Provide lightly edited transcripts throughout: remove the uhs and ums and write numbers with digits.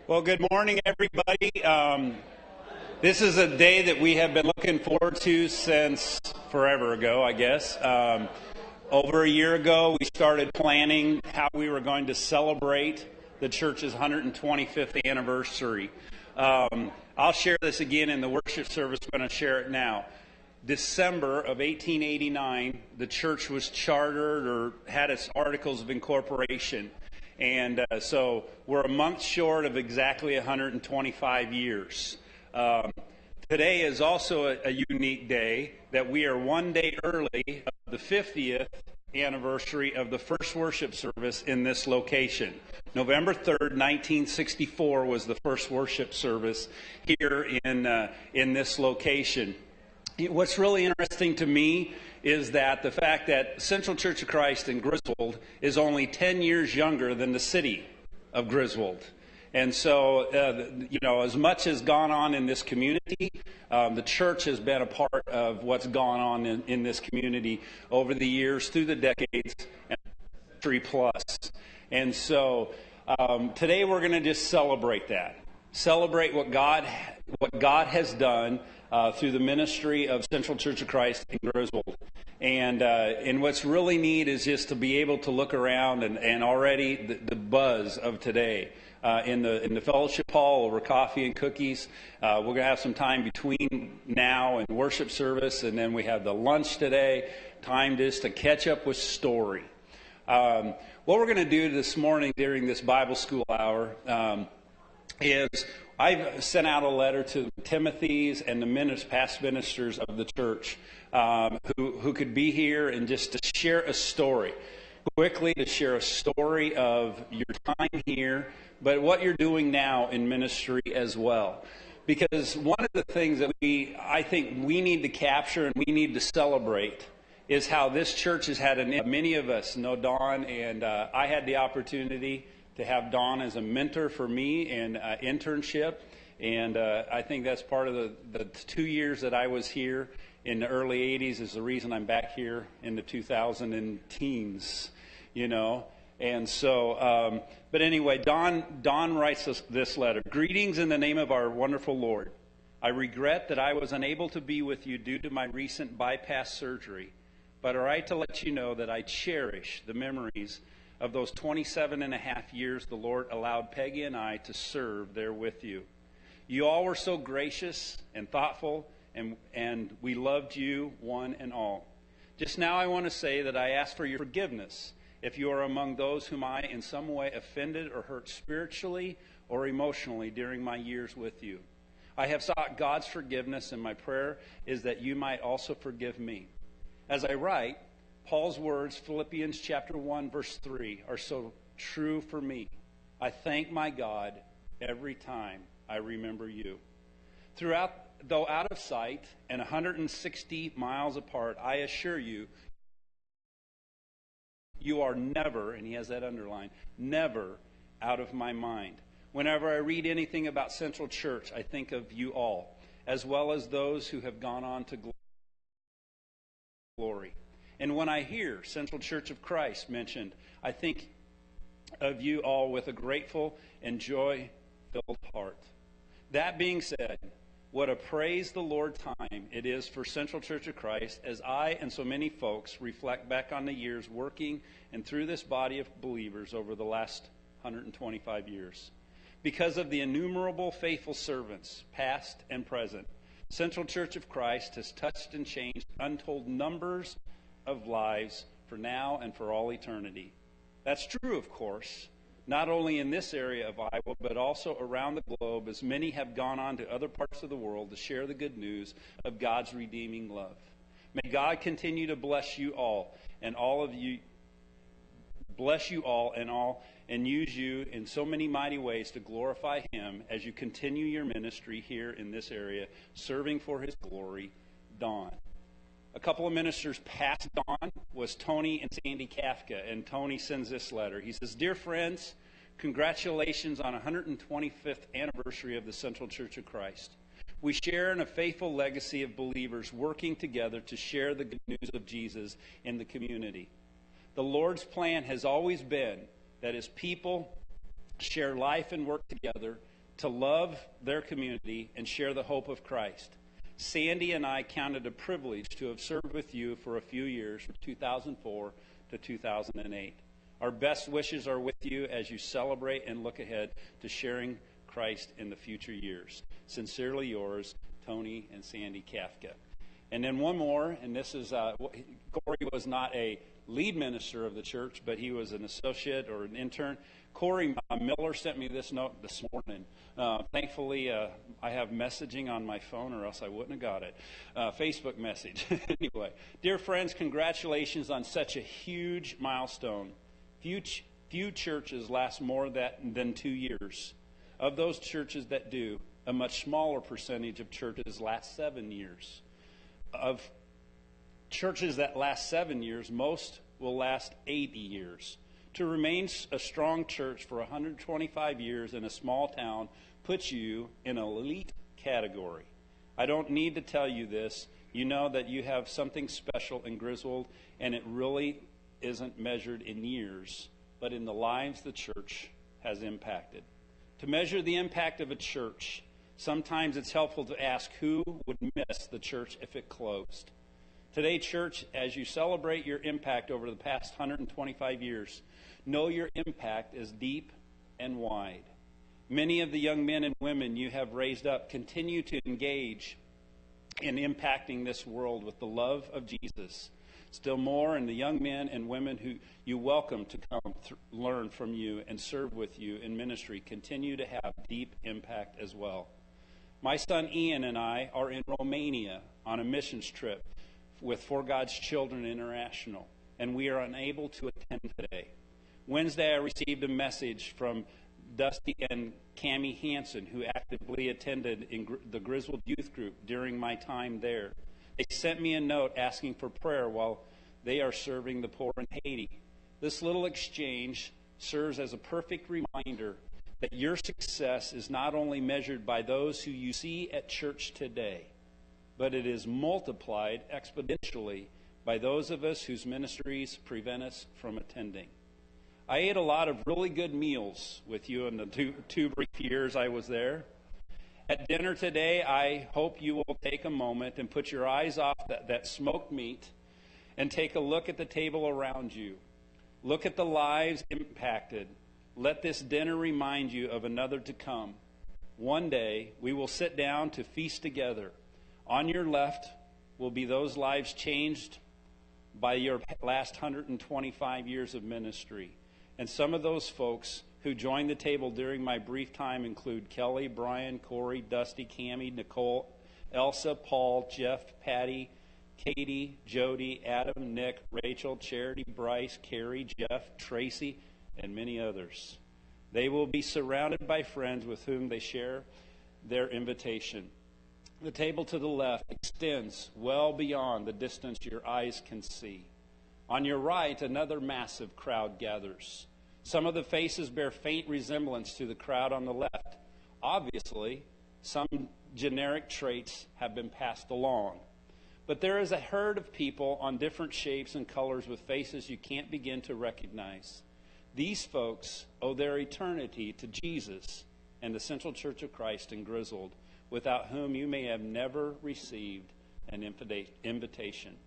Well, good morning, everybody. This is a day that we have been looking forward to since forever ago, I guess. Over a year ago, we started planning how we were going to celebrate the church's 125th anniversary. I'll share this again in the worship service. I'm going to share it now. December of 1889, the church was chartered or had its articles of incorporation. And so we're a month short of exactly 125 years. Today is also a unique day that we are one day early of the 50th anniversary of the first worship service in this location. November 3rd, 1964 was the first worship service here in this location. What's really interesting to me is that the fact that Central Church of Christ in Griswold is only 10 years younger than the city of Griswold. And so, as much has gone on in this community, the church has been a part of what's gone on in this community over the years, through the decades, and century plus. And so, today we're going to just celebrate that. Celebrate what God has done through the ministry of Central Church of Christ in Griswold. And what's really neat is just to be able to look around and already the buzz of today in the fellowship hall over coffee and cookies. We're going to have some time between now and worship service, and then we have the lunch today, time just to catch up with story. What we're going to do this morning during this Bible school hour is I've sent out a letter to Timothy's and the past ministers of the church who could be here and just to share a story. Quickly, to share a story of your time here, but what you're doing now in ministry as well. Because one of the things that I think we need to capture and we need to celebrate is how this church has had many of us know Don, and I had the opportunity to have Don as a mentor for me in internship. And I think that's part of the 2 years that I was here in the early 80s is the reason I'm back here in the 2010s, And so, but anyway, Don writes this letter. Greetings in the name of our wonderful Lord. I regret that I was unable to be with you due to my recent bypass surgery, but I write to let you know that I cherish the memories of those 27 and a half years the Lord allowed Peggy and I to serve there with you. You all were so gracious and thoughtful, and we loved you one and all. Just now I want to say that I ask for your forgiveness if you are among those whom I in some way offended or hurt spiritually or emotionally during my years with you. I have sought God's forgiveness, and my prayer is that you might also forgive me. As I write, Paul's words, Philippians chapter 1, verse 3, are so true for me. I thank my God every time I remember you. Though out of sight and 160 miles apart, I assure you, you are never, and he has that underlined, never out of my mind. Whenever I read anything about Central Church, I think of you all, as well as those who have gone on to glory. And when I hear Central Church of Christ mentioned, I think of you all with a grateful and joy-filled heart. That being said, what a praise the Lord time it is for Central Church of Christ as I and so many folks reflect back on the years working and through this body of believers over the last 125 years. Because of the innumerable faithful servants, past and present, Central Church of Christ has touched and changed untold numbers of lives for now and for all eternity. That's true, of course, not only in this area of Iowa, but also around the globe, as many have gone on to other parts of the world to share the good news of God's redeeming love. May God continue to bless you all and use you in so many mighty ways to glorify Him as you continue your ministry here in this area, serving for His glory. Don. A couple of ministers past Don was Tony and Sandy Kafka, and Tony sends this letter. He says, Dear friends, congratulations on 125th anniversary of the Central Church of Christ. We share in a faithful legacy of believers working together to share the good news of Jesus in the community. The Lord's plan has always been that as people share life and work together, to love their community and share the hope of Christ. Sandy and I counted a privilege to have served with you for a few years, from 2004 to 2008. Our best wishes are with you as you celebrate and look ahead to sharing Christ in the future years. Sincerely yours, Tony and Sandy Kafka. And then one more, and this is, Corey was not a lead minister of the church, but he was an associate or an intern. Corey Miller sent me this note this morning. Thankfully, I have messaging on my phone, or else I wouldn't have got it. Facebook message. Anyway, dear friends, congratulations on such a huge milestone. Few churches last more than 2 years. Of those churches that do, a much smaller percentage of churches last 7 years. Of churches that last 7 years, most will last 80 years. To remain a strong church for 125 years in a small town puts you in an elite category. I don't need to tell you this. You know that you have something special in Griswold, and it really isn't measured in years, but in the lives the church has impacted. To measure the impact of a church, sometimes it's helpful to ask who would miss the church if it closed. Today, church, as you celebrate your impact over the past 125 years, know your impact is deep and wide. Many of the young men and women you have raised up continue to engage in impacting this world with the love of Jesus. Still more, and the young men and women who you welcome to come learn from you and serve with you in ministry continue to have deep impact as well. My son Ian and I are in Romania on a missions trip with For God's Children International, and we are unable to attend today. Wednesday, I received a message from Dusty and Cammie Hansen, who actively attended in the Griswold Youth Group during my time there. They sent me a note asking for prayer while they are serving the poor in Haiti. This little exchange serves as a perfect reminder that your success is not only measured by those who you see at church today, but it is multiplied exponentially by those of us whose ministries prevent us from attending. I ate a lot of really good meals with you in the two brief years I was there. At dinner today, I hope you will take a moment and put your eyes off that smoked meat and take a look at the table around you. Look at the lives impacted. Let this dinner remind you of another to come. One day, we will sit down to feast together. On your left will be those lives changed by your last 125 years of ministry. And some of those folks who joined the table during my brief time include Kelly, Brian, Corey, Dusty, Cammie, Nicole, Elsa, Paul, Jeff, Patty, Katie, Jody, Adam, Nick, Rachel, Charity, Bryce, Carrie, Jeff, Tracy, and many others. They will be surrounded by friends with whom they share their invitation. The table to the left extends well beyond the distance your eyes can see. On your right, another massive crowd gathers. Some of the faces bear faint resemblance to the crowd on the left. Obviously, some generic traits have been passed along. But there is a herd of people on different shapes and colors with faces you can't begin to recognize. These folks owe their eternity to Jesus and the Central Church of Christ in Griswold, without whom you may have never received an invitation.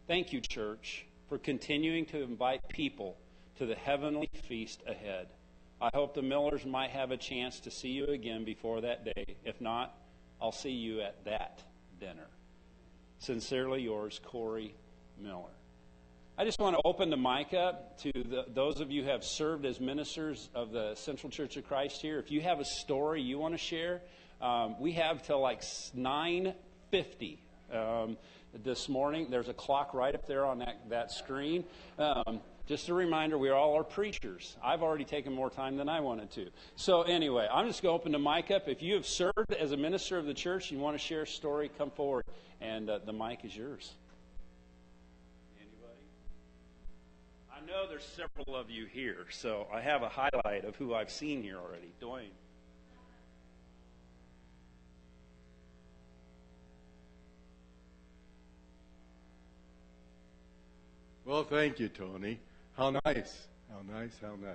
Thank you, church, for continuing to invite people to the heavenly feast ahead. I hope the Millers might have a chance to see you again before that day. If not, I'll see you at that dinner. Sincerely yours, Corey Miller. I just want to open the mic up to those of you who have served as ministers of the Central Church of Christ here. If you have a story you want to share, we have till like 9:50 this morning. There's a clock right up there on that screen. Just a reminder, we all are preachers. I've already taken more time than I wanted to. So anyway, I'm just going to open the mic up. If you have served as a minister of the church and you want to share a story, come forward, and the mic is yours. Anybody? I know there's several of you here, so I have a highlight of who I've seen here already. Dwayne. Well, thank you, Tony. How nice. How nice, how nice.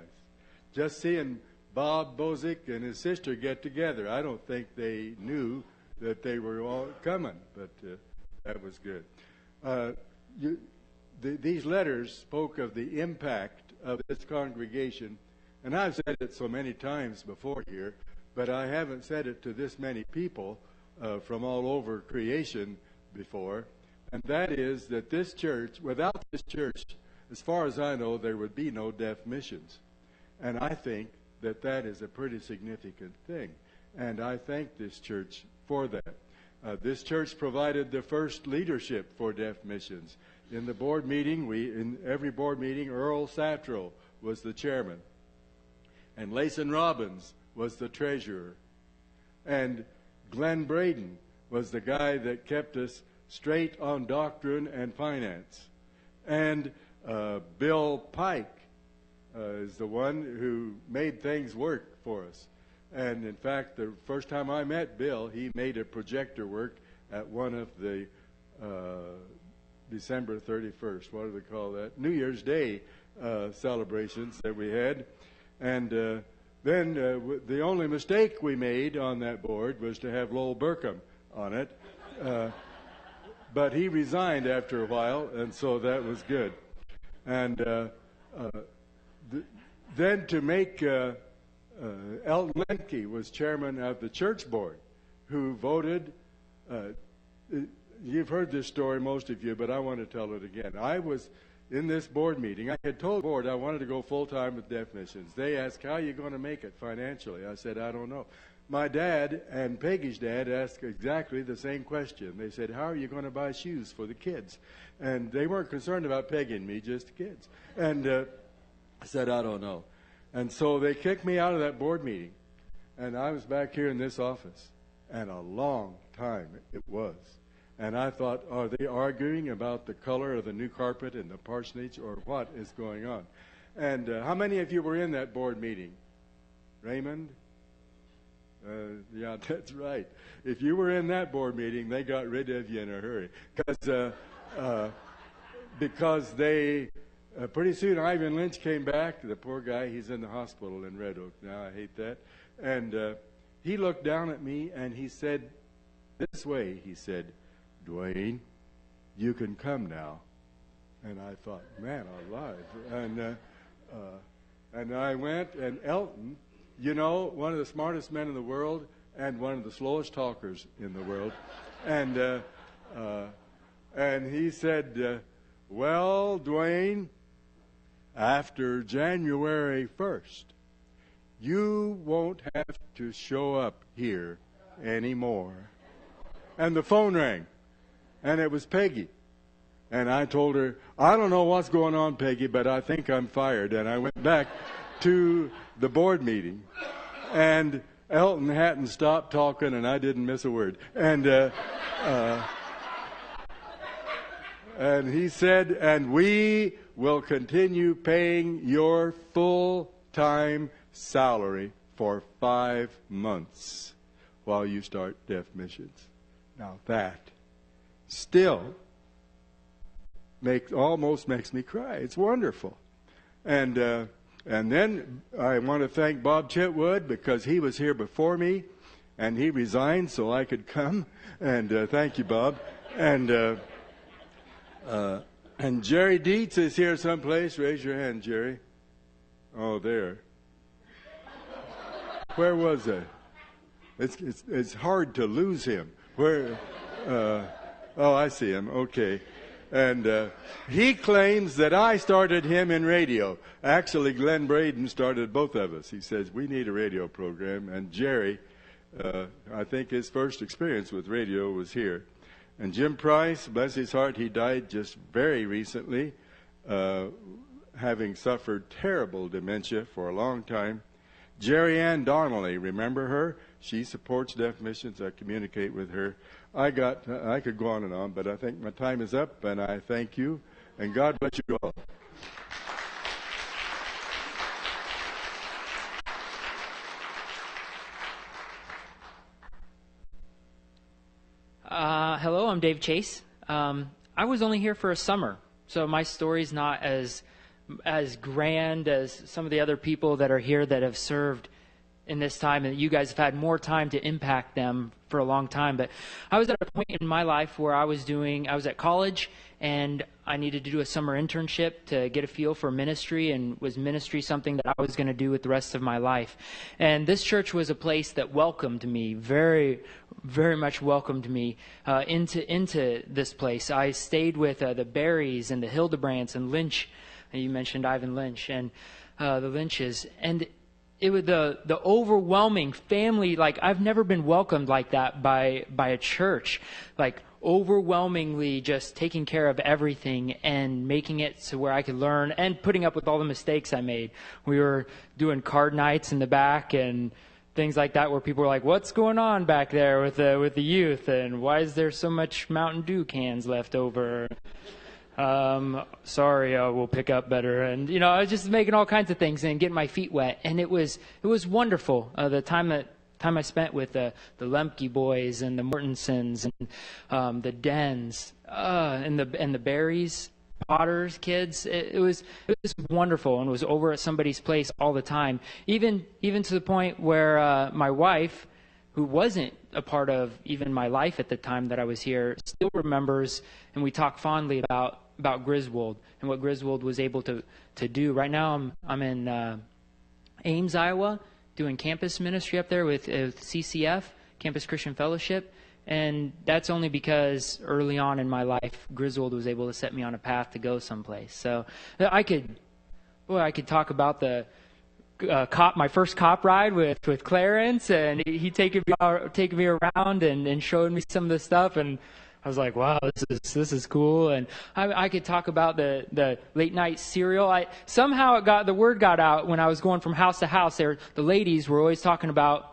Just seeing Bob Bozick and his sister get together. I don't think they knew that they were all coming, but that was good. These letters spoke of the impact of this congregation, and I've said it so many times before here, but I haven't said it to this many people from all over creation before, and that is that this church, without this church, as far as I know, there would be no deaf missions. And I think that that is a pretty significant thing, and I thank this church for that. This church provided the first leadership for deaf missions. In the board meeting, in every board meeting, Earl Satrow was the chairman, and Layson Robbins was the treasurer, and Glenn Braden was the guy that kept us straight on doctrine and finance, and Bill Pike is the one who made things work for us. And in fact, the first time I met Bill, he made a projector work at one of the December 31st, what do they call that? New Year's Day celebrations that we had. And then the only mistake we made on that board was to have Lowell Burkham on it. But he resigned after a while, and so that was good. And then to make... Elton Lemke was chairman of the church board, who voted. You've heard this story, most of you, but I want to tell it again. I was in this board meeting. I had told the board I wanted to go full-time with deaf missions. They asked, how are you going to make it financially? I said, I don't know. My dad and Peggy's dad asked exactly the same question. They said, how are you going to buy shoes for the kids? And they weren't concerned about Peggy and me, just the kids. And I said, I don't know. And so they kicked me out of that board meeting, and I was back here in this office, and a long time it was. And I thought, are they arguing about the color of the new carpet in the parsonage, or what is going on? And how many of you were in that board meeting? Raymond? Yeah, that's right. If you were in that board meeting, they got rid of you in a hurry. Because they... pretty soon, Ivan Lynch came back. The poor guy, he's in the hospital in Red Oak now. I hate that. And he looked down at me and he said, this way, he said, Dwayne, you can come now. And I thought, man alive. And I went, and Elton, you know, one of the smartest men in the world and one of the slowest talkers in the world. And he said, well, Dwayne, after January 1st, you won't have to show up here anymore. And the phone rang, and it was Peggy. And I told her, I don't know what's going on, Peggy, but I think I'm fired. And I went back to the board meeting, and Elton hadn't stopped talking, and I didn't miss a word. And he said, and we will continue paying your full-time salary for 5 months while you start deaf missions. Now that still almost makes me cry. It's wonderful. And then I want to thank Bob Chitwood, because he was here before me, and he resigned so I could come. And thank you, Bob. And Jerry Dietz is here someplace. Raise your hand, Jerry. Oh, there. Where was that? It's hard to lose him. Where? Oh, I see him. Okay. And he claims that I started him in radio. Actually, Glenn Braden started both of us. He says, we need a radio program. And Jerry, I think his first experience with radio was here. And Jim Price, bless his heart, he died just very recently, having suffered terrible dementia for a long time. Jerry Ann Donnelly, remember her? She supports deaf missions. I communicate with her. I could go on and on, but I think my time is up, and I thank you, and God bless you all. Hello, I'm Dave Chase. I was only here for a summer, so my story's not as grand as some of the other people that are here that have served in this time, and you guys have had more time to impact them for a long time. But I was at a point in my life where I was at college, and I needed to do a summer internship to get a feel for ministry, and was ministry something that I was going to do with the rest of my life. And this church was a place that welcomed me, very, very much welcomed me into this place. I stayed with the Berries and the Hildebrands and Lynch. And you mentioned Ivan Lynch and the Lynches, and it was the overwhelming family. Like, I've never been welcomed like that by a church, like overwhelmingly just taking care of everything and making it to where I could learn and putting up with all the mistakes I made. We were doing card nights in the back and things like that, where people were like, "What's going on back there with the youth? And why is there so much Mountain Dew cans left over?" Sorry, we'll pick up better. And, I was just making all kinds of things and getting my feet wet. And it was wonderful. The time I spent with the Lemke boys and the Mortensons and the Dens, and the Berries, Potters kids. It was wonderful, and was over at somebody's place all the time. Even to the point where, my wife, who wasn't a part of even my life at the time that I was here, still remembers, and we talk fondly about Griswold and what Griswold was able to do. Right now I'm in Ames, Iowa, doing campus ministry up there with CCF, Campus Christian Fellowship, and that's only because early on in my life, Griswold was able to set me on a path to go someplace. So I could talk about the my first cop ride with Clarence, and he taking me around and showing me some of the stuff, and I was like, wow, this is cool. And I could talk about the late night cereal. Somehow the word got out when I was going from house to house. The ladies were always talking about,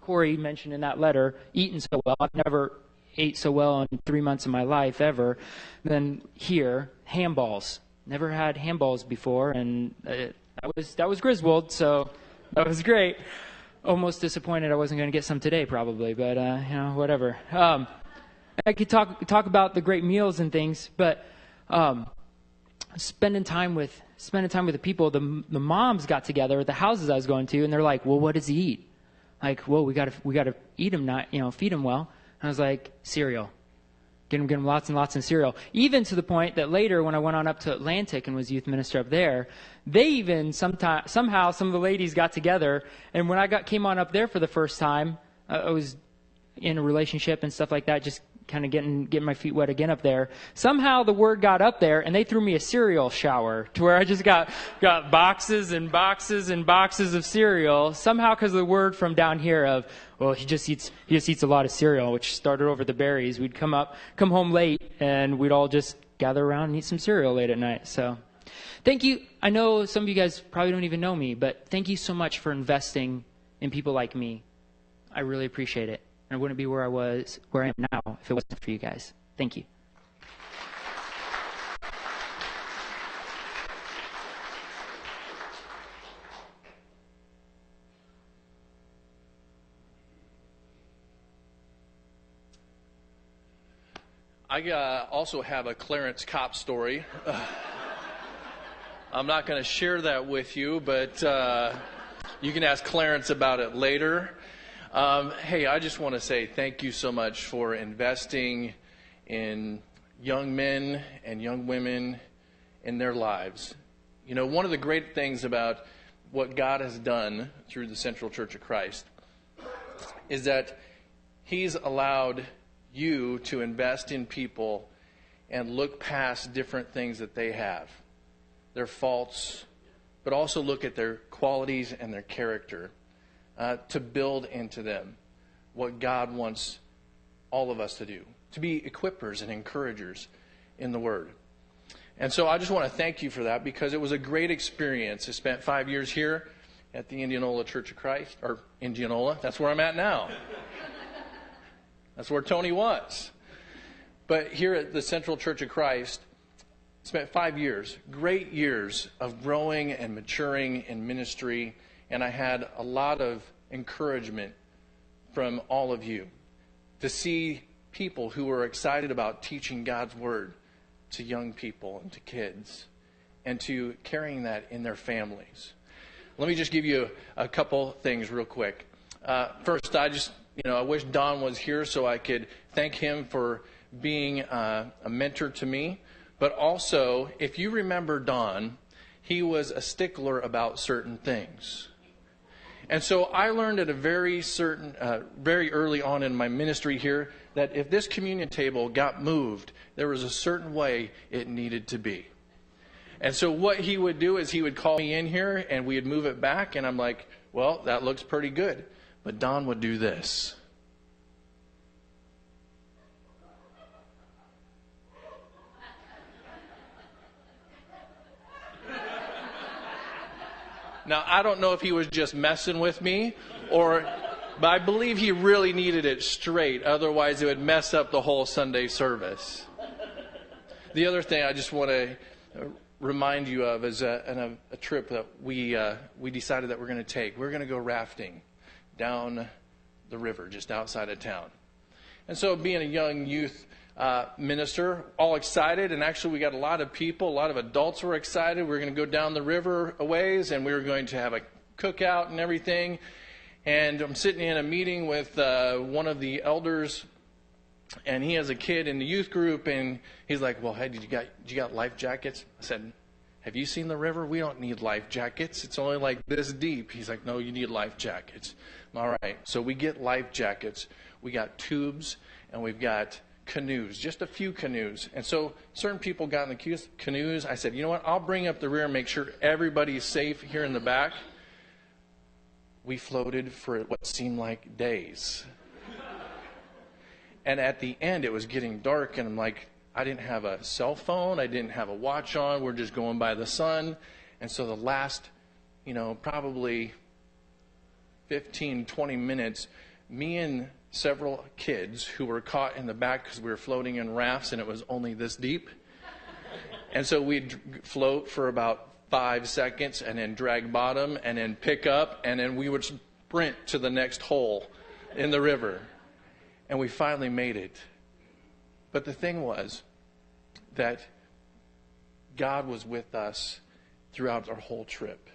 Corey mentioned in that letter, eating so well. I've never ate so well in 3 months of my life ever. Then here, handballs. Never had handballs before, and that was Griswold, so that was great. Almost disappointed I wasn't going to get some today, probably, but whatever. I could talk about the great meals and things, but spending time with the people. The moms got together at the houses I was going to, and they're like, "Well, what does he eat?" Like, "Well, we got to eat him, not feed him well." And I was like, "Cereal. Get him lots and lots of cereal." Even to the point that later, when I went on up to Atlantic and was youth minister up there, they even somehow some of the ladies got together, and when I came on up there for the first time, I was in a relationship and stuff like that, just kind of getting my feet wet again up there. Somehow the word got up there, and they threw me a cereal shower to where I just got boxes and boxes and boxes of cereal. Somehow, because of the word from down here of, well, he just eats a lot of cereal, which started over the Berries. We'd come home late, and we'd all just gather around and eat some cereal late at night. So, thank you. I know some of you guys probably don't even know me, but thank you so much for investing in people like me. I really appreciate it. I wouldn't be where I am now if it wasn't for you guys. Thank you. I also have a Clarence Kopp story. I'm not going to share that with you, but you can ask Clarence about it later. Hey, I just want to say thank you so much for investing in young men and young women in their lives. One of the great things about what God has done through the Central Church of Christ is that He's allowed you to invest in people and look past different things that they have, their faults, but also look at their qualities and their character. To build into them what God wants all of us to do, to be equippers and encouragers in the Word. And so I just want to thank you for that, because it was a great experience. I spent 5 years here at the Indianola Church of Christ, or Indianola, that's where I'm at now. That's where Tony was. But here at the Central Church of Christ, spent 5 years, great years of growing and maturing in ministry. And I had a lot of encouragement from all of you to see people who were excited about teaching God's Word to young people and to kids, and to carrying that in their families. let me just give you a couple things real quick. First, I wish Don was here so I could thank him for being a mentor to me. But also, if you remember Don, he was a stickler about certain things. And so I learned at a very early on in my ministry here that if this communion table got moved, there was a certain way it needed to be. And so what he would do is he would call me in here and we'd move it back, and I'm like, well, that looks pretty good. But Don would do this. Now, I don't know if he was just messing with me, but I believe he really needed it straight. Otherwise, it would mess up the whole Sunday service. The other thing I just want to remind you of is a trip that we decided that we're going to take. We're going to go rafting down the river just outside of town. And so being a young youth minister, all excited, and actually we got a lot of people, a lot of adults were excited. We were going to go down the river a ways, and we were going to have a cookout and everything. And I'm sitting in a meeting with one of the elders, and he has a kid in the youth group, and he's like, well, hey, did you got life jackets? I said, have you seen the river? We don't need life jackets. It's only like this deep. He's like, no, you need life jackets. All right, so we get life jackets. We got tubes, and we've got canoes, just a few canoes. And so certain people got in the canoes. I said, you know what, I'll bring up the rear and make sure everybody's safe here in the back. We floated for what seemed like days. And at the end, it was getting dark, and I'm like, I didn't have a cell phone. I didn't have a watch on. We're just going by the sun. And so the last, probably 15, 20 minutes, me and several kids who were caught in the back because we were floating in rafts and it was only this deep. And so we'd float for about 5 seconds and then drag bottom and then pick up, and then we would sprint to the next hole in the river. And we finally made it. But the thing was that God was with us throughout our whole trip.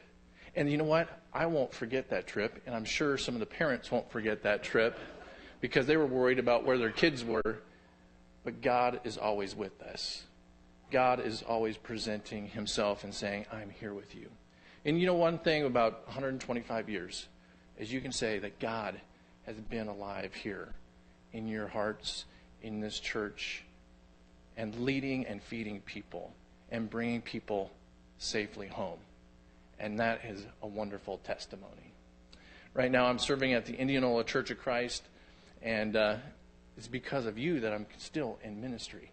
And you know what? I won't forget that trip, and I'm sure some of the parents won't forget that trip because they were worried about where their kids were. But God is always with us. God is always presenting himself and saying, I'm here with you. And you know one thing about 125 years is you can say that God has been alive here in your hearts, in this church, and leading and feeding people and bringing people safely home. And that is a wonderful testimony. Right now I'm serving at the Indianola Church of Christ, and it's because of you that I'm still in ministry,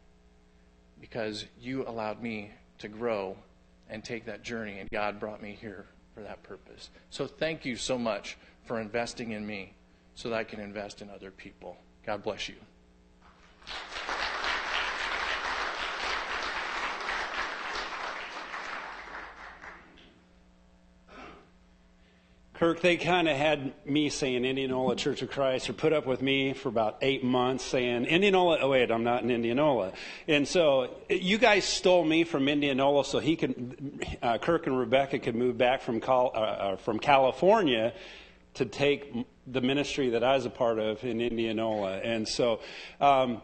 because you allowed me to grow and take that journey, and God brought me here for that purpose. So thank you so much for investing in me so that I can invest in other people. God bless you. Kirk, they kind of had me saying Indianola Church of Christ, or put up with me for about 8 months saying Indianola. Oh wait, I'm not in Indianola. And so you guys stole me from Indianola so Kirk and Rebecca could move back from California to take the ministry that I was a part of in Indianola. And so I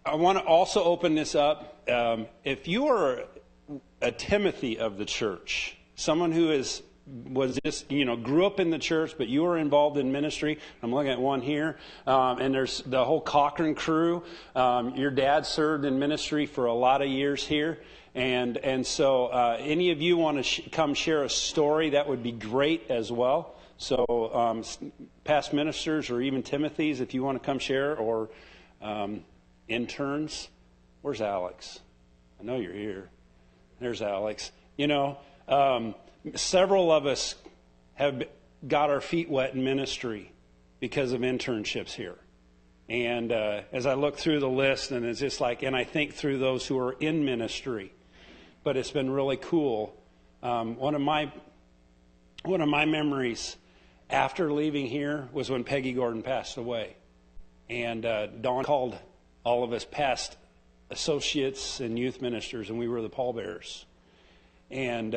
want to also open this up. If you are a Timothy of the church, someone who was just, grew up in the church, but you were involved in ministry. I'm looking at one here. And there's the whole Cochran crew. Your dad served in ministry for a lot of years here. And so any of you want to come share a story, that would be great as well. So past ministers or even Timothys, if you want to come share, or interns. Where's Alex? I know you're here. There's Alex. Several of us have got our feet wet in ministry because of internships here. And as I look through the list, and it's just like, and I think through those who are in ministry, but it's been really cool. One of my memories after leaving here was when Peggy Gordon passed away. And Dawn called all of us past associates and youth ministers, and we were the pallbearers. And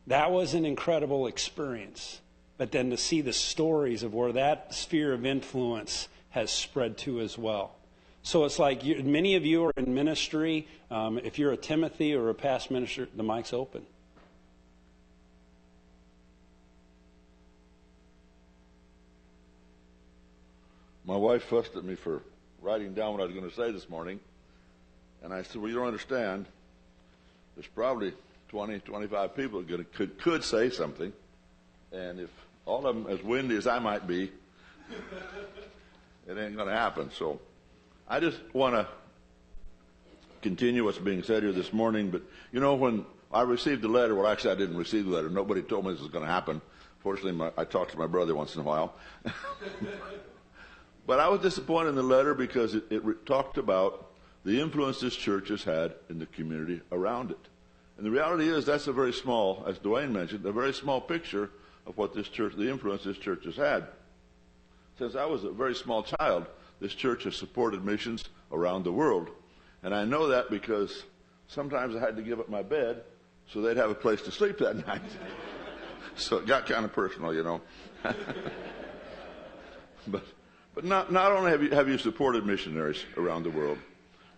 That was an incredible experience. But then to see the stories of where that sphere of influence has spread to as well. So it's like many of you are in ministry. If you're a Timothy or a past minister, the mic's open. My wife fussed at me for writing down what I was going to say this morning. And I said, well, you don't understand. There's probably 20, 25 people that could say something. And if all of them as windy as I might be, it ain't going to happen. So I just want to continue what's being said here this morning. But, you know, when I received the letter, well, actually I didn't receive the letter. Nobody told me this was going to happen. Fortunately, I talked to my brother once in a while. But I was disappointed in the letter because it talked about the influence this church has had in the community around it. And the reality is that's a very small, as Dwayne mentioned, a very small picture of what this church, the influence this church has had. Since I was a very small child, this church has supported missions around the world. And I know that because sometimes I had to give up my bed so they'd have a place to sleep that night. So it got kind of personal, you know. But not only have you supported missionaries around the world,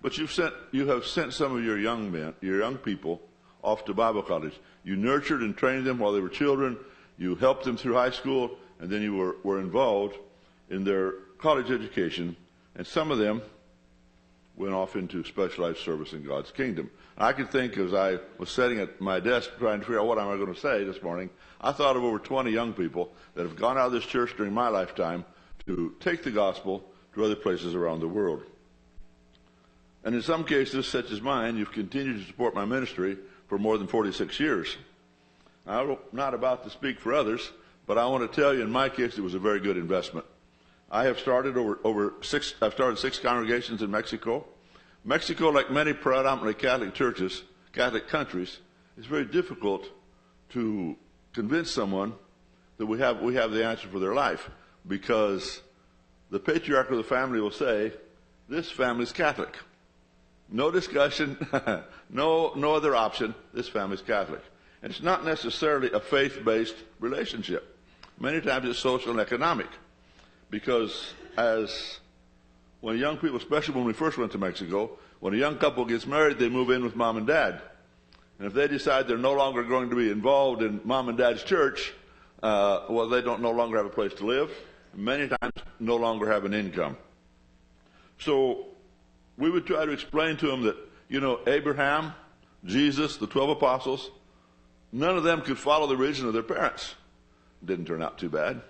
but you have sent some of your young people off to Bible college. You nurtured and trained them while they were children. You helped them through high school, and then you were involved in their college education. And some of them went off into specialized service in God's kingdom. I could think as I was sitting at my desk trying to figure out what am I going to say this morning, I thought of over 20 young people that have gone out of this church during my lifetime to take the gospel to other places around the world. And in some cases, such as mine, you've continued to support my ministry for more than 46 years. I'm not about to speak for others, but I want to tell you, in my case, it was a very good investment. I have started I've started 6 congregations in Mexico. Mexico, like many predominantly Catholic churches, Catholic countries, it's very difficult to convince someone that we have the answer for their life, because the patriarch of the family will say, this family's Catholic. No discussion, no other option, this family's Catholic. And it's not necessarily a faith-based relationship. Many times it's social and economic, because when young people, especially when we first went to Mexico, when a young couple gets married, they move in with mom and dad. And if they decide they're no longer going to be involved in mom and dad's church, they don't no longer have a place to live. Many times no longer have an income. So we would try to explain to them that, you know, Abraham, Jesus, the 12 apostles, none of them could follow the religion of their parents. Didn't turn out too bad.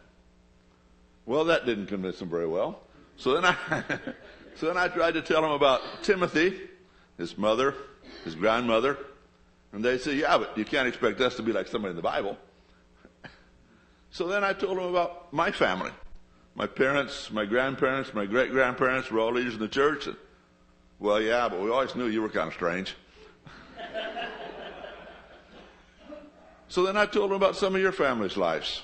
Well, that didn't convince them very well. So then I tried to tell them about Timothy, his mother, his grandmother, and they say, yeah, but you can't expect us to be like somebody in the Bible. So then I told them about my family. My parents, my grandparents, my great-grandparents were all leaders in the church. And, well, yeah, but we always knew you were kind of strange. So then I told them about some of your family's lives.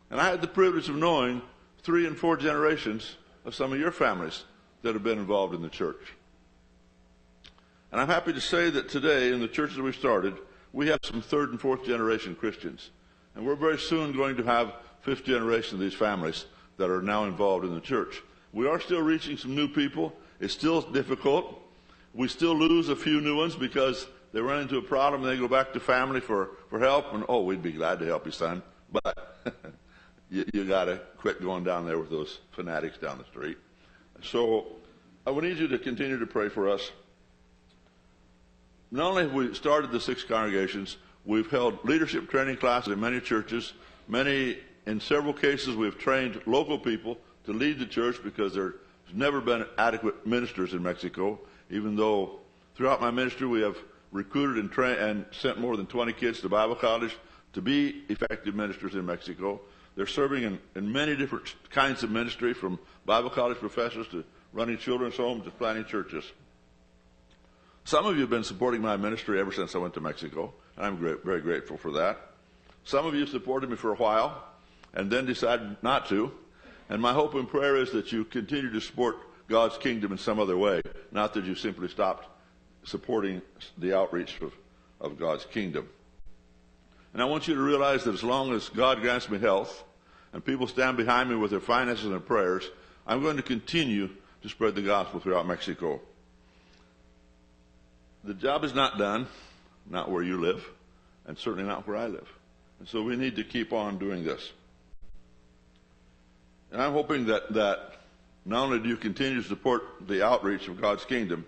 And I had the privilege of knowing 3 and 4 generations of some of your families that have been involved in the church. And I'm happy to say that today in the churches that we started, we have some 3rd and 4th generation Christians. And we're very soon going to have 5th generation of these families that are now involved in the church. We are still reaching some new people. It's still difficult. We still lose a few new ones because they run into a problem and they go back to family for help. And, oh, we'd be glad to help you, son. But you got to quit going down there with those fanatics down the street. So I would need you to continue to pray for us. Not only have we started the 6 congregations, we've held leadership training classes in many churches. In several cases, we've trained local people to lead the church because there's never been adequate ministers in Mexico, even though throughout my ministry we have recruited and trained and sent more than 20 kids to Bible college to be effective ministers in Mexico. They're serving in many different kinds of ministry, from Bible college professors to running children's homes to planting churches. Some of you have been supporting my ministry ever since I went to Mexico, and I'm very grateful for that. Some of you supported me for a while and then decided not to. And my hope and prayer is that you continue to support God's kingdom in some other way, not that you simply stopped supporting the outreach of God's kingdom. And I want you to realize that as long as God grants me health and people stand behind me with their finances and their prayers, I'm going to continue to spread the gospel throughout Mexico. The job is not done, not where you live, and certainly not where I live. And so we need to keep on doing this. And I'm hoping that not only do you continue to support the outreach of God's kingdom,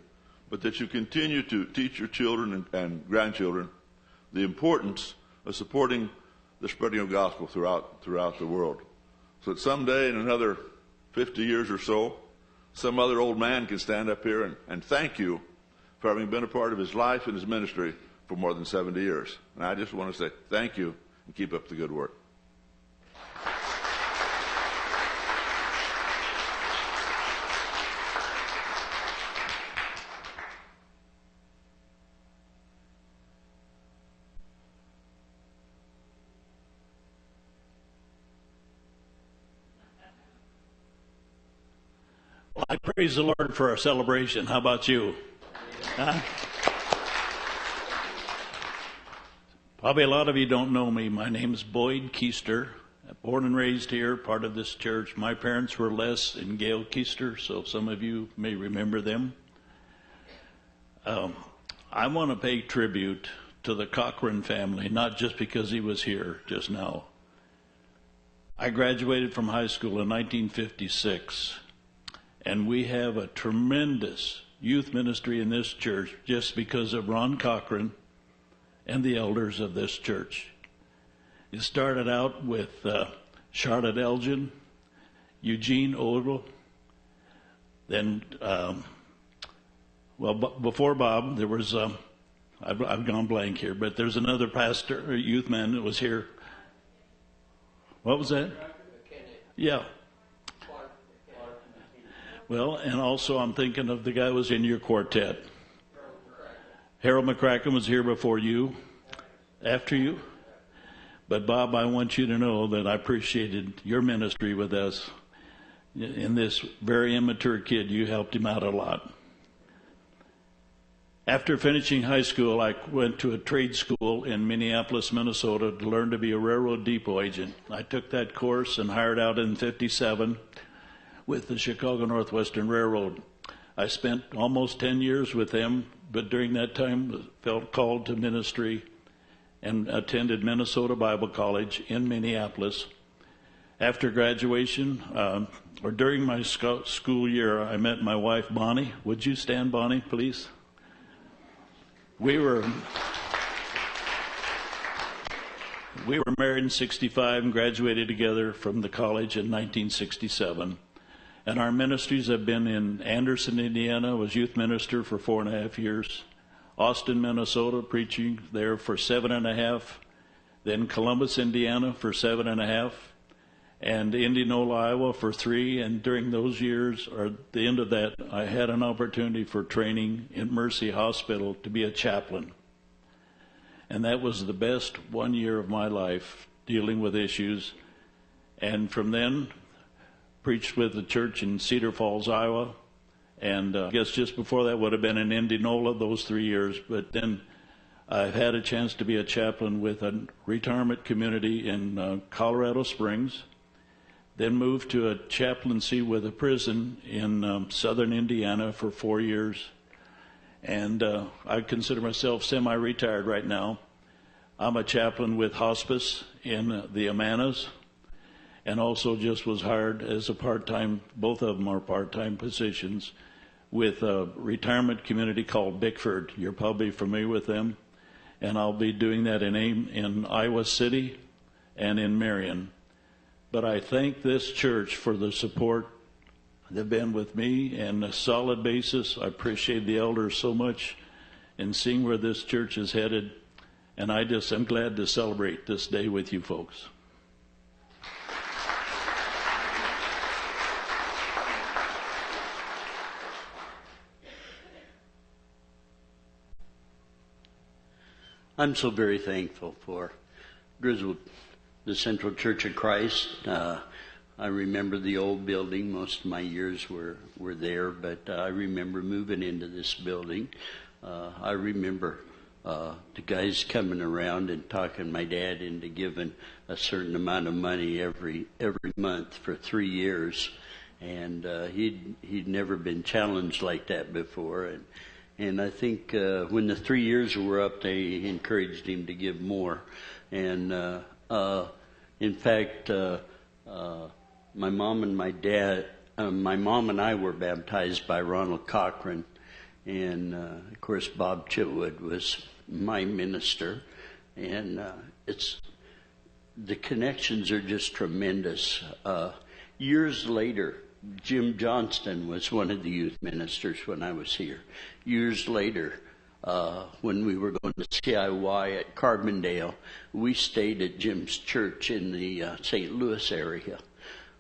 but that you continue to teach your children and grandchildren the importance of supporting the spreading of gospel throughout the world. So that someday, in another 50 years or so, some other old man can stand up here and thank you for having been a part of his life and his ministry for more than 70 years. And I just want to say thank you and keep up the good work. Well, I praise the Lord for our celebration. How about you? Huh? Probably a lot of you don't know me. My name is Boyd Keister. Born and raised here, part of this church. My parents were Les and Gail Keister, so some of you may remember them. I want to pay tribute to the Cochran family, not just because he was here just now. I graduated from high school in 1956, and we have a tremendous youth ministry in this church just because of Ron Cochran and the elders of this church. It started out with Charlotte Elgin, Eugene Odell, then, before Bob, there was, I've gone blank here, but there's another pastor, or youth man that was here. What was that? Yeah. Well, and also I'm thinking of the guy who was in your quartet. Harold McCracken was here before you, after you. But Bob, I want you to know that I appreciated your ministry with us. In this very immature kid, you helped him out a lot. After finishing high school, I went to a trade school in Minneapolis, Minnesota to learn to be a railroad depot agent. I took that course and hired out in 57 with the Chicago Northwestern Railroad. I spent almost 10 years with them, but during that time felt called to ministry and attended Minnesota Bible College in Minneapolis. After graduation, or during my school year, I met my wife, Bonnie. Would you stand, Bonnie, please? We were married in 65 and graduated together from the college in 1967. And our ministries have been in Anderson, Indiana, was youth minister for 4.5 years. Austin, Minnesota, preaching there for 7.5. Then Columbus, Indiana for 7.5. And Indianola, Iowa for 3. And during those years, or at the end of that, I had an opportunity for training in Mercy Hospital to be a chaplain. And that was the best 1 year of my life dealing with issues. And from then, preached with the church in Cedar Falls, Iowa. And I guess just before that would have been in Indianola, those 3 years. But then I've had a chance to be a chaplain with a retirement community in Colorado Springs. Then moved to a chaplaincy with a prison in southern Indiana for 4 years. And I consider myself semi-retired right now. I'm a chaplain with hospice in the Amanas, and also just was hired as a part-time, both of them are part-time positions, with a retirement community called Bickford. You're probably familiar with them. And I'll be doing that in Iowa City and in Marion. But I thank this church for the support they've been with me and a solid basis. I appreciate the elders so much in seeing where this church is headed. And I'm glad to celebrate this day with you folks. I'm so very thankful for Griswold, the Central Church of Christ. I remember the old building. Most of my years were there, but I remember moving into this building. I remember the guys coming around and talking my dad into giving a certain amount of money every month for 3 years, and he'd never been challenged like that before, and I think when the 3 years were up, they encouraged him to give more, and in fact, my mom and my dad, my mom and I were baptized by Ronald Cochran, and of course Bob Chitwood was my minister, and the connections are just tremendous. Years later, Jim Johnston was one of the youth ministers when I was here. Years later, when we were going to CIY at Carbondale, we stayed at Jim's church in the St. Louis area.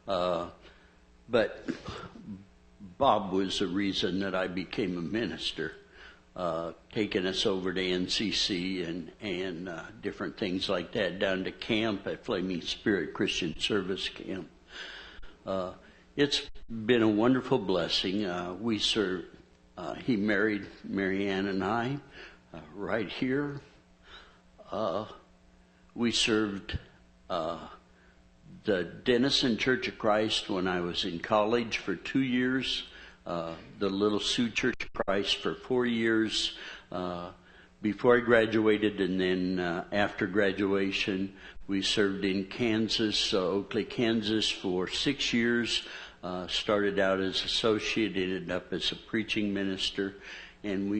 But Bob was the reason that I became a minister, taking us over to NCC and different things like that, down to camp at Flaming Spirit Christian Service Camp. It's been a wonderful blessing. We served. He married Marianne and I right here. We served the Denison Church of Christ when I was in college for 2 years, the Little Sioux Church of Christ for 4 years before I graduated, and then after graduation we served in Kansas, Oakley, Kansas for 6 years. Started out as associate, ended up as a preaching minister, and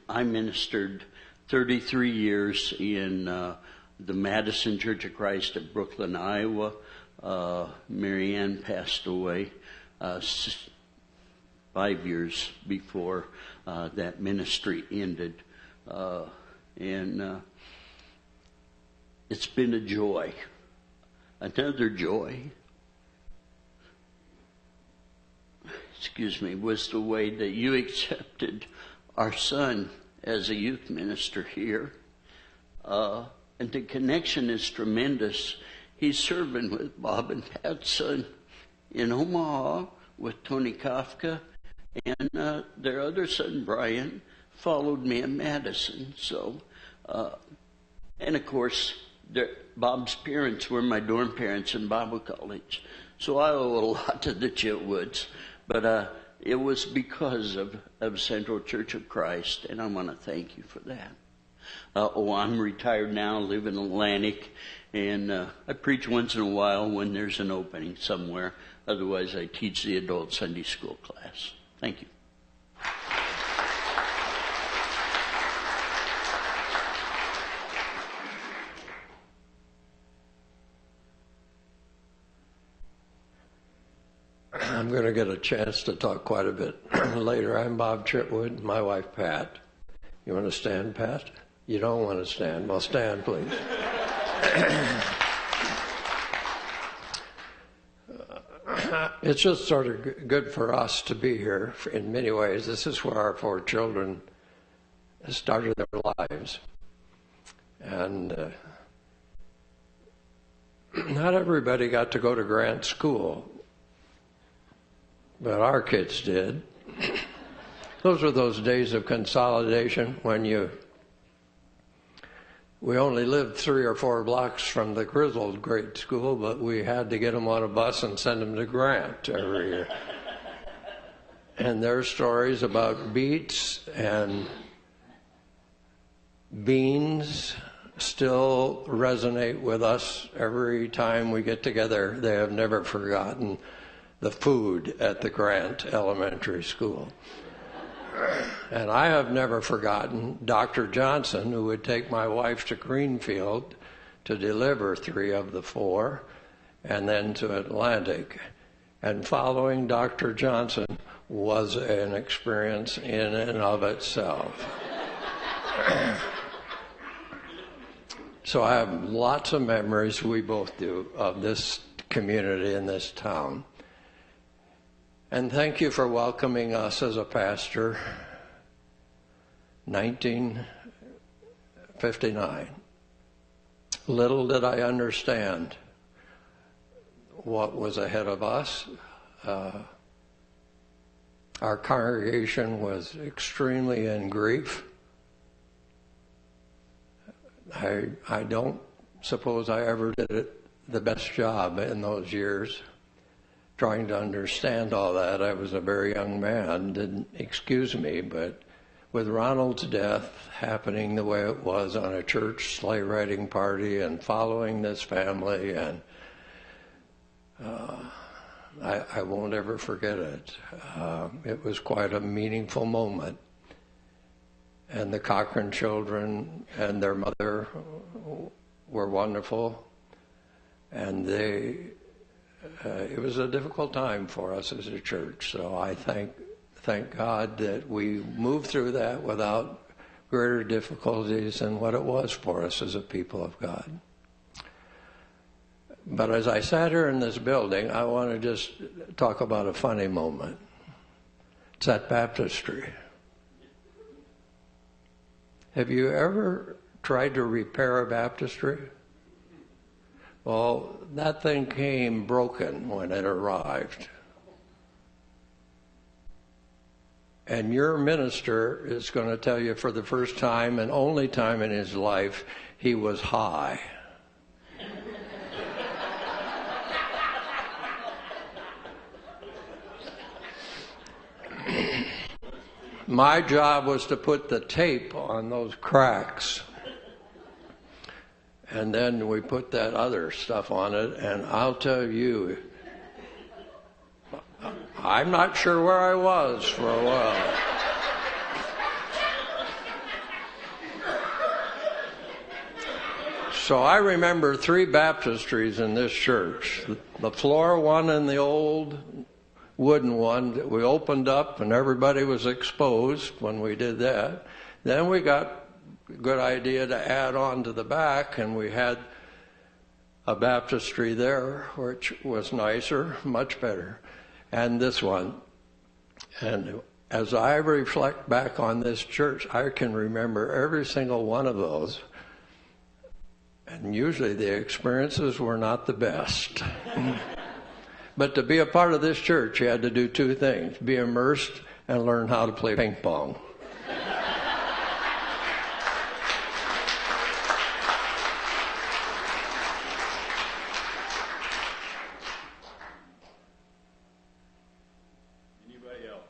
I ministered 33 years in the Madison Church of Christ at Brooklyn, Iowa. Marianne passed away 5 years before that ministry ended. And it's been a joy, another joy. Was the way that you accepted our son as a youth minister here. And the connection is tremendous. He's serving with Bob and Pat's son in Omaha with Tony Kafka, and their other son, Brian, followed me in Madison. So, and of course, Bob's parents were my dorm parents in Bible college. So I owe a lot to the Chitwoods. But it was because of Central Church of Christ, and I want to thank you for that. I'm retired now, live in Atlantic, and I preach once in a while when there's an opening somewhere. Otherwise, I teach the adult Sunday school class. Thank you. I'm going to get a chance to talk quite a bit later. I'm Bob Chitwood, my wife Pat. You want to stand, Pat? You don't want to stand. Well, stand, please. It's just sort of good for us to be here in many ways. This is where our 4 children started their lives. And not everybody got to go to Grant School, but our kids did. Those were those days of consolidation when we only lived 3 or 4 blocks from the Griswold grade school, but we had to get them on a bus and send them to Grant every year. And their stories about beets and beans still resonate with us every time we get together. They have never forgotten the food at the Grant Elementary School. And I have never forgotten Dr. Johnson, who would take my wife to Greenfield to deliver 3 of the 4, and then to Atlantic. And following Dr. Johnson was an experience in and of itself. So I have lots of memories, we both do, of this community in this town. And thank you for welcoming us as a pastor. 1959. Little did I understand what was ahead of us. Our congregation was extremely in grief. I don't suppose I ever did it the best job in those years trying to understand all that. I was a very young man, didn't excuse me, but with Ronald's death happening the way it was on a church sleigh riding party and following this family, and I won't ever forget it. It was quite a meaningful moment. And the Cochran children and their mother were wonderful. And it was a difficult time for us as a church. So I thank God that we moved through that without greater difficulties than what it was for us as a people of God. But as I sat here in this building, I want to just talk about a funny moment. It's at baptistry. Have you ever tried to repair a baptistry? Well, that thing came broken when it arrived. And your minister is going to tell you for the first time and only time in his life, he was high. My job was to put the tape on those cracks. And then we put that other stuff on it, and I'll tell you, I'm not sure where I was for a while. So I remember 3 baptistries in this church. The floor one and the old wooden one that we opened up and everybody was exposed when we did that. Then we got a good idea to add on to the back, and we had a baptistry there, which was nicer, much better, and this one. And as I reflect back on this church, I can remember every single one of those. And usually the experiences were not the best. But to be a part of this church, you had to do 2 things: be immersed and learn how to play ping pong. Anybody else?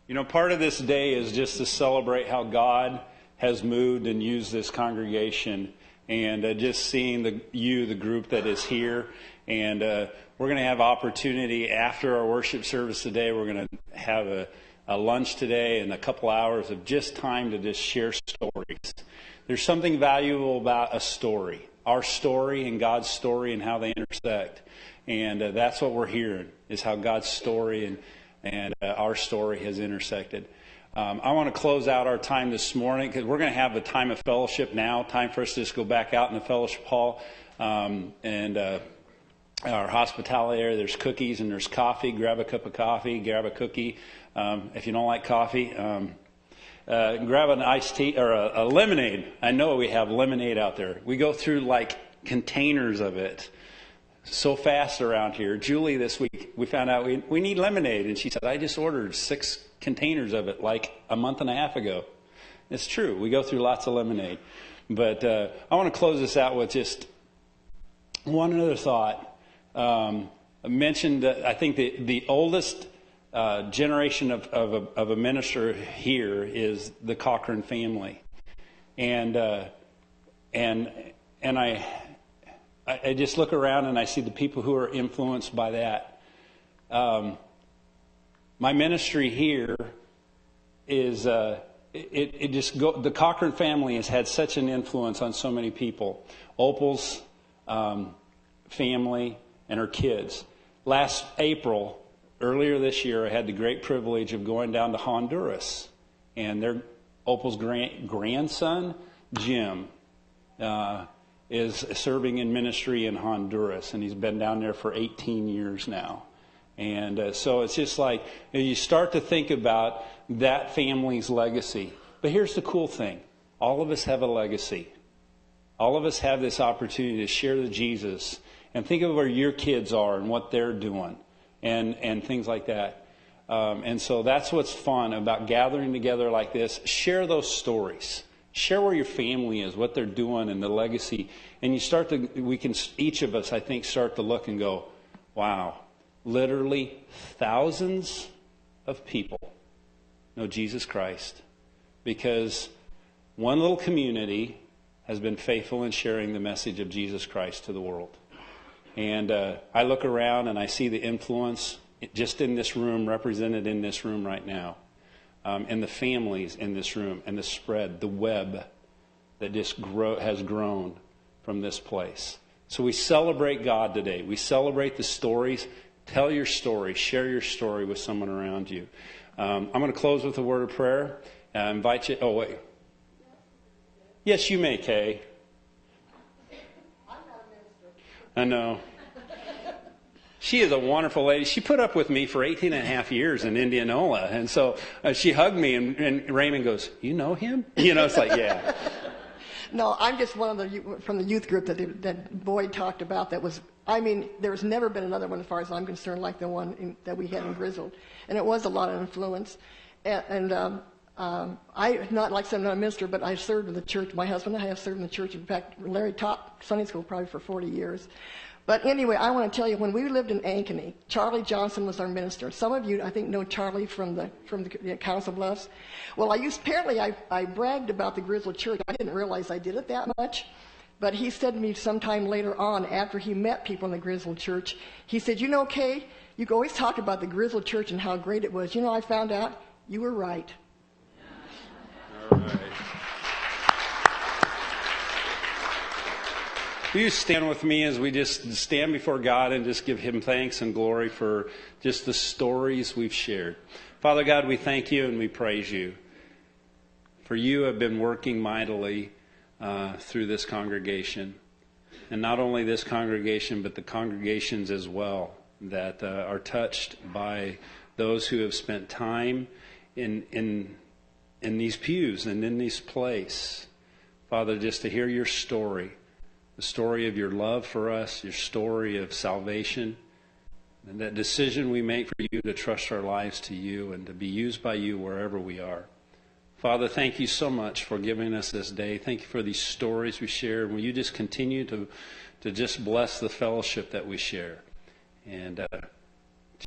You know, part of this day is just to celebrate how God has moved and used this congregation, and just seeing the group that is here. And we're going to have opportunity after our worship service today. We're going to have a lunch today and a couple hours of just time to just share stories. There's something valuable about a story, our story and God's story, and how they intersect. And that's what we're hearing, is how God's story and our story has intersected. I want to close out our time this morning because we're going to have a time of fellowship now, time for us to just go back out in the fellowship hall. Our hospitality area, there's cookies and there's coffee. Grab a cup of coffee, grab a cookie. If you don't like coffee, grab an iced tea or a lemonade. I know we have lemonade out there. We go through like containers of it so fast around here. Julie, this week, we found out we need lemonade. And she said, I just ordered 6 containers of it like a month and a half ago. It's true. We go through lots of lemonade. But I want to close this out with just one other thought. I mentioned that I think the oldest generation of a minister here is the Cochran family. And I just look around and I see the people who are influenced by that. My ministry here is the Cochran family has had such an influence on so many people. Opal's family and her kids. Last April, earlier this year, I had the great privilege of going down to Honduras, and Opal's grandson, Jim, is serving in ministry in Honduras, and he's been down there for 18 years now. And so it's just like, you start to think about that family's legacy. But here's the cool thing. All of us have a legacy. All of us have this opportunity to share the Jesus. And think of where your kids are and what they're doing and things like that. And so that's what's fun about gathering together like this. Share those stories. Share where your family is, what they're doing, and the legacy. And you start to, each of us, I think, start to look and go, wow, literally thousands of people know Jesus Christ because one little community has been faithful in sharing the message of Jesus Christ to the world. And I look around and I see the influence just in this room, represented in this room right now, and the families in this room, and the spread, the web that just has grown from this place. So we celebrate God today. We celebrate the stories. Tell your story. Share your story with someone around you. I'm going to close with a word of prayer. I invite you. Oh, wait. Yes, you may, Kay. I'm not a minister. I know. She is a wonderful lady. She put up with me for 18 and a half years in Indianola. And so she hugged me, and Raymond goes, you know him? You know, it's like, yeah. No, I'm just one of the from the youth group that Boyd talked about. That was, I mean, there's never been another one, as far as I'm concerned, like the one that we had in Grizzled, and it was a lot of influence. And I, not like I'm not a minister, but I served in the church. My husband and I have served in the church. In fact, Larry taught Sunday school probably for 40 years. But anyway, I want to tell you, when we lived in Ankeny, Charlie Johnson was our minister. Some of you, I think, know Charlie from the Council Bluffs. Well, apparently I bragged about the Grizzled Church. I didn't realize I did it that much. But he said to me sometime later on, after he met people in the Grizzled Church, he said, you know, Kay, you always talk about the Grizzled Church and how great it was. You know, I found out you were right. All right. Will you stand with me as we just stand before God and just give Him thanks and glory for just the stories we've shared. Father God, we thank You and we praise You. For You have been working mightily through this congregation. And not only this congregation, but the congregations as well that are touched by those who have spent time in these pews and in this place. Father, just to hear Your story. The story of Your love for us, Your story of salvation, and that decision we make for You to trust our lives to You and to be used by You wherever we are. Father, thank You so much for giving us this day. Thank You for these stories we share. Will You just continue to just bless the fellowship that we share. And